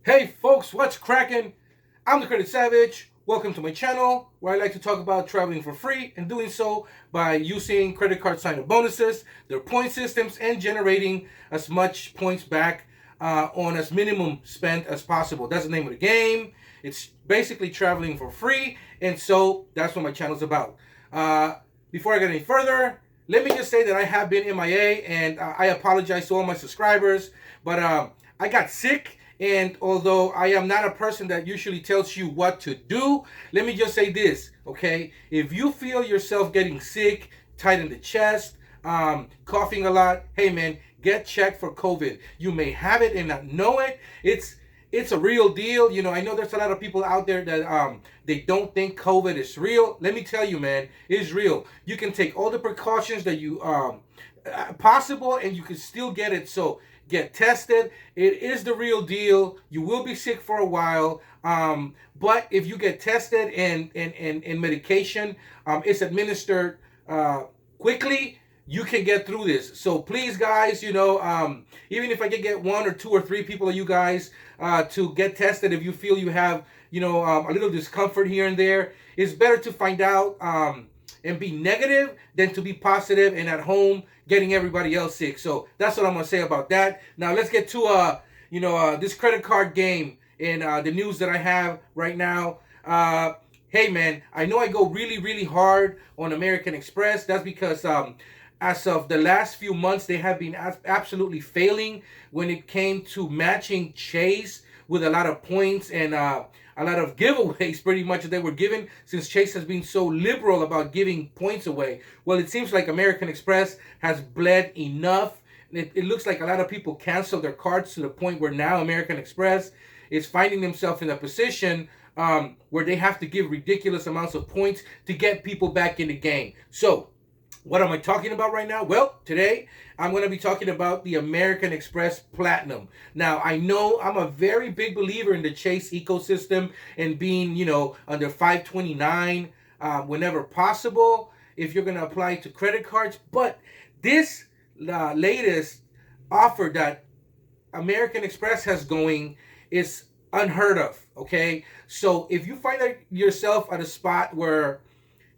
Hey folks, what's cracking? I'm the Credit Savage. Welcome to my channel where I like to talk about traveling for free and doing so by using credit card sign-up bonuses, their point systems, and generating as much points back on as minimum spent as possible. That's the name of the game. It's basically traveling for free, and so that's what my channel's about. Before I get any further, let me just say that I have been MIA, and I apologize to all my subscribers, but I got sick. And although I am not a person that usually tells you what to do, let me just say this, okay? If you feel yourself getting sick, tight in the chest, coughing a lot, hey man, get checked for COVID. You may have it and not know it. It's a real deal. You know, I know there's a lot of people out there that they don't think COVID is real. Let me tell you, man, it's real. You can take all the precautions that you possible, and you can still get it. So get tested. It is the real deal. You will be sick for a while, but if you get tested and medication is administered quickly, you can get through this. So please, guys, you know, even if I can get one or two or three people of you guys to get tested, if you feel you have, you know, a little discomfort here and there, it's better to find out and be negative than to be positive and at home getting everybody else sick. So that's what I'm gonna say about that. Now let's get to this credit card game and the news that I have right now. Hey man, I know I go really hard on American Express. That's because as of the last few months, they have been absolutely failing when it came to matching Chase with a lot of points and a lot of giveaways pretty much that they were given, since Chase has been so liberal about giving points away. Well, it seems like American Express has bled enough. It looks like a lot of people canceled their cards to the point where now American Express is finding themselves in a position where they have to give ridiculous amounts of points to get people back in the game. So what am I talking about right now? Well, today I'm going to be talking about the American Express Platinum. Now, I know I'm a very big believer in the Chase ecosystem and being, you know, under 529 whenever possible if you're going to apply to credit cards. But this latest offer that American Express has going is unheard of, okay? So if you find yourself at a spot where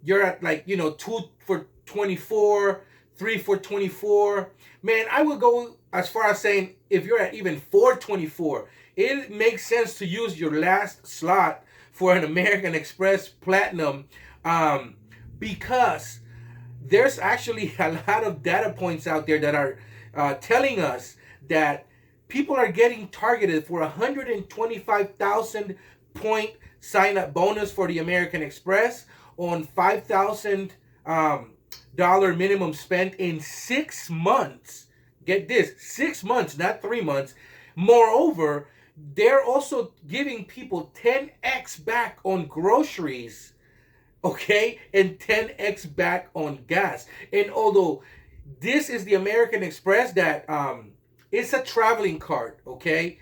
you're at, like, you know, 2 for 24, 3 for 24, man, I would go as far as saying if you're at even 424, it makes sense to use your last slot for an American Express Platinum because there's actually a lot of data points out there that are telling us that people are getting targeted for 125,000 point sign-up bonus for the American Express on $5,000 minimum spent in 6 months. Get this, 6 months, not 3 months. Moreover, they're also giving people 10x back on groceries, okay, and 10x back on gas. And although this is the American Express that it's a traveling card, okay,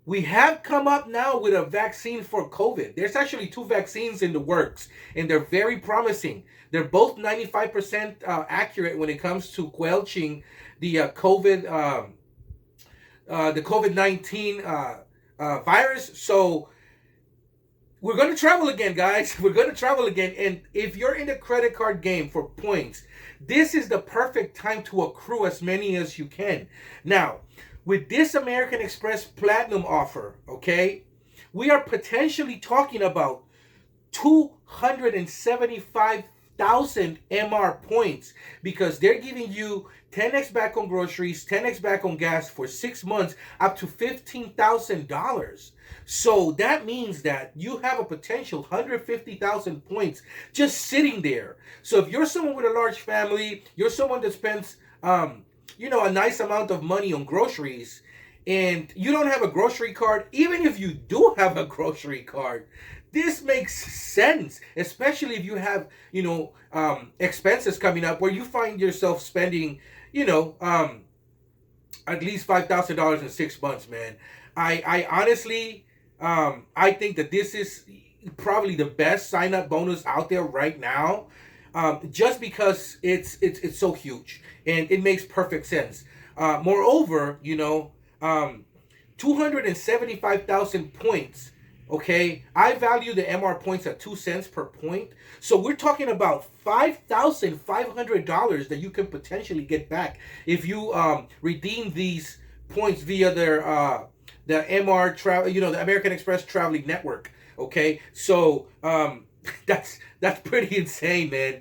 we have come up now with a vaccine for COVID. There's actually 2 vaccines in the works, and they're very promising. They're both 95% accurate when it comes to quelching the COVID-19 virus. So we're going to travel again, guys. We're going to travel again. And if you're in the credit card game for points, this is the perfect time to accrue as many as you can. Now, with this American Express Platinum offer, okay, we are potentially talking about 275,000 MR points because they're giving you 10x back on groceries, 10x back on gas for 6 months, up to $15,000. So that means that you have a potential 150,000 points just sitting there. So if you're someone with a large family, you're someone that spends you know, a nice amount of money on groceries, and you don't have a grocery card, even if you do have a grocery card, this makes sense, especially if you have, you know, expenses coming up where you find yourself spending, you know, at least $5,000 in 6 months, man. I honestly, I think that this is probably the best sign-up bonus out there right now. Just because it's so huge and it makes perfect sense. Moreover, you know, 275,000 points. Okay, I value the MR points at 2 cents per point. So we're talking about $5,500 that you can potentially get back if you redeem these points via the MR travel, the American Express Traveling Network. Okay, so that's pretty insane, man.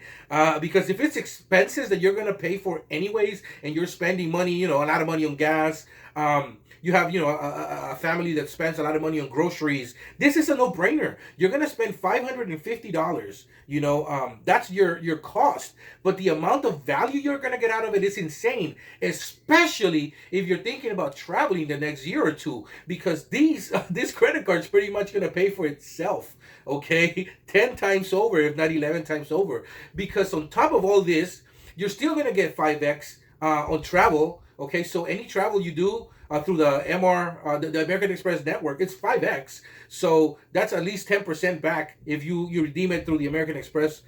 Because if it's expenses that you're gonna pay for anyways, and you're spending money, a lot of money on gas, you have, a family that spends a lot of money on groceries. This is a no-brainer. You're gonna spend $550. That's your cost, but the amount of value you're gonna get out of it is insane. Especially if you're thinking about traveling the next year or two, because this credit card's pretty much gonna pay for itself. Okay, 10 times over, if not 11 times over. Because on top of all this, you're still gonna get 5x on travel. Okay, so any travel you do through the the American Express network, it's 5x. So that's at least 10% back if you redeem it through the American Express,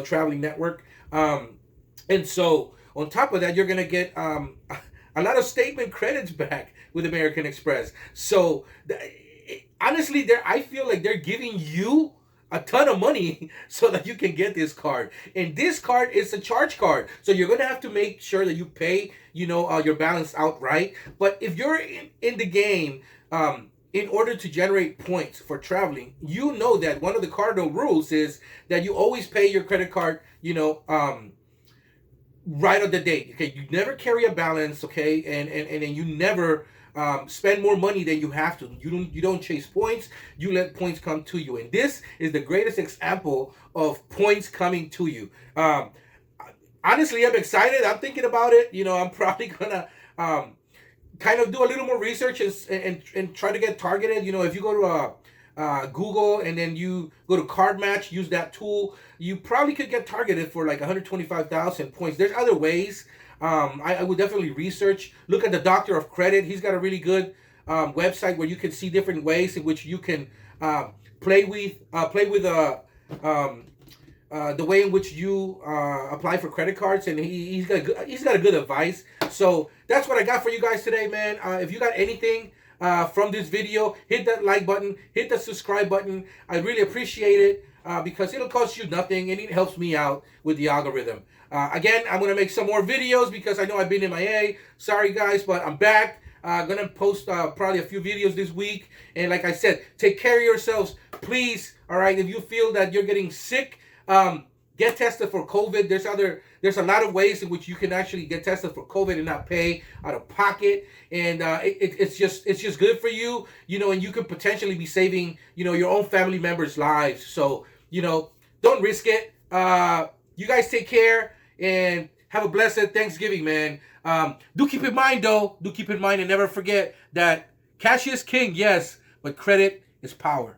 traveling network. And so on top of that, you're gonna get a lot of statement credits back with American Express. So honestly, I feel like they're giving you a ton of money so that you can get this card. And this card is a charge card, so you're gonna have to make sure that you pay your balance outright. But if you're in the game, in order to generate points for traveling, you know that one of the cardinal rules is that you always pay your credit card right on the date. Okay, you never carry a balance. Okay, and you never spend more money than you have to. You don't chase points. You let points come to you, and this is the greatest example of points coming to you. Honestly, I'm excited. I'm thinking about it. I'm probably gonna kind of do a little more research and try to get targeted. If you go to Google and then you go to Card Match, use that tool, you probably could get targeted for like 125,000 points. There's other ways. I would definitely research. Look at the Doctor of Credit. He's got a really good website where you can see different ways in which you can play with the way in which you apply for credit cards, and he's got a good advice. So that's what I got for you guys today, man. If you got anything from this video, hit that like button, hit the subscribe button. I really appreciate it because it'll cost you nothing and it helps me out with the algorithm. Again, I'm gonna make some more videos because I know I've been MIA. Sorry guys, but I'm back. Gonna post probably a few videos this week. And like I said, take care of yourselves, please. All right, if you feel that you're getting sick, get tested for COVID. There's a lot of ways in which you can actually get tested for COVID and not pay out of pocket. And it's just good for you, and you could potentially be saving, your own family members' lives. So, don't risk it. You guys take care and have a blessed Thanksgiving, man. Do keep in mind, though, and never forget that cash is king, yes, but credit is power.